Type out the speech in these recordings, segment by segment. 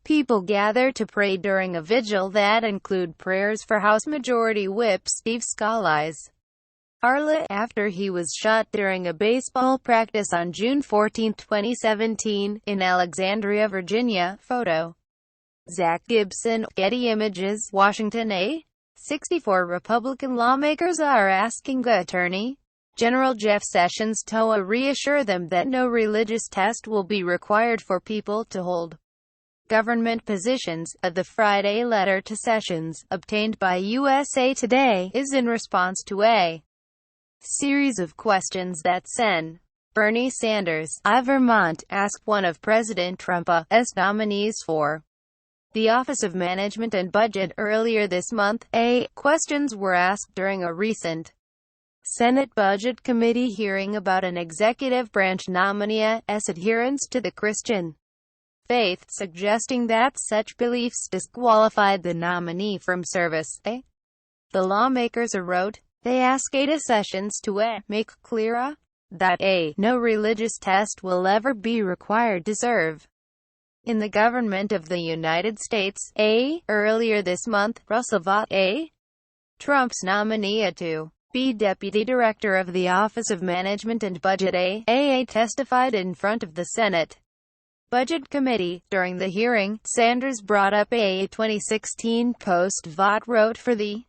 People gather to pray during a vigil that include prayers for House Majority Whip Steve Scalise after he was shot during a baseball practice on June 14, 2017, in Alexandria, Virginia. Photo: Zach Gibson. Getty Images. Washington. 64 Republican lawmakers are asking Attorney General Jeff Sessions to reassure them that no religious test will be required for people to hold government positions. The Friday letter to Sessions, obtained by USA Today, is in response to a series of questions that Sen. Bernie Sanders, of Vermont, asked one of President Trump's nominees for the Office of Management and Budget earlier this month. Questions were asked during a recent Senate Budget Committee hearing about an executive branch nominee's adherence to the Christian faith, suggesting that such beliefs disqualified the nominee from service. The lawmakers wrote. They ask Sessions to make clear that no religious test will ever be required to serve in the government of the United States. Earlier this month, Russell Vought, Trump's nominee to be Deputy Director of the Office of Management and Budget, testified in front of the Senate Budget Committee. During the hearing, Sanders brought up a 2016 post Vought wrote for the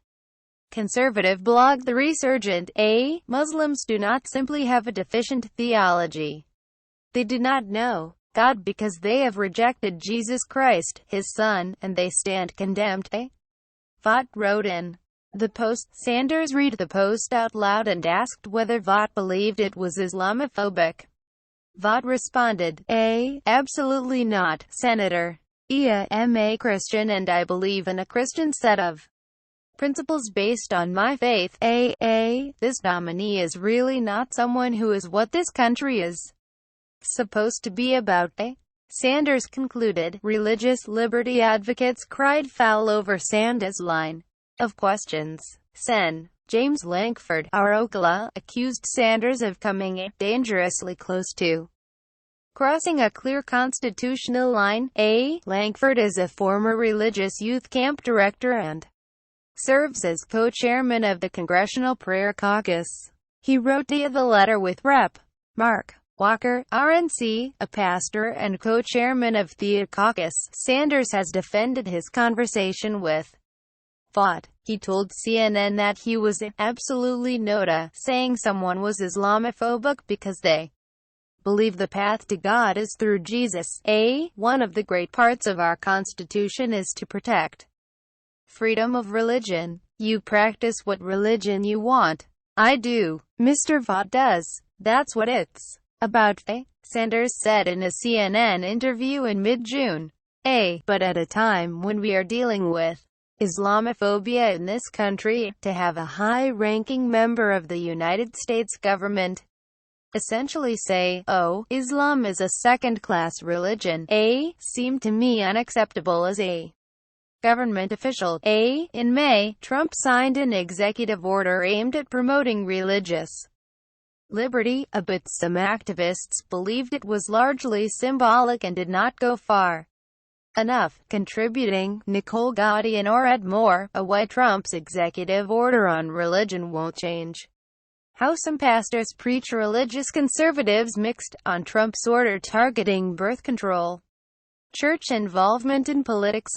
conservative blog The Resurgent. Muslims do not simply have a deficient theology. They do not know God because they have rejected Jesus Christ, his Son, and they stand condemned. Vought wrote in the post. Sanders read the post out loud and asked whether Vought believed it was Islamophobic. Vought responded, absolutely not, Senator. I'm a Christian and I believe in a Christian set of principles based on my faith. This nominee is really not someone who is what this country is supposed to be about. Sanders concluded. Religious liberty advocates cried foul over Sanders' line of questions. Sen. James Lankford, Ocala, accused Sanders of coming dangerously close to crossing a clear constitutional line. Lankford is a former religious youth camp director and serves as co-chairman of the Congressional Prayer Caucus. He wrote the letter with Rep. Mark Walker, RNC, a pastor and co-chairman of the caucus. Sanders has defended his conversation with Vought. He told CNN that he was absolutely not saying someone was Islamophobic because they believe the path to God is through Jesus. One of the great parts of our Constitution is to protect freedom of religion. You practice what religion you want. I do. Mr. Vought does. That's what it's about. Sanders said in a CNN interview in mid-June. But at a time when we are dealing with Islamophobia in this country, to have a high-ranking member of the United States government essentially say, oh, Islam is a second-class religion, seemed to me unacceptable as a government official. In May, Trump signed an executive order aimed at promoting religious liberty, but some activists believed it was largely symbolic and did not go far enough. Contributing, Nicole Gotti and Orad Moore, why Trump's executive order on religion won't change how some pastors preach. Religious conservatives mixed on Trump's order targeting birth control. Church involvement in politics.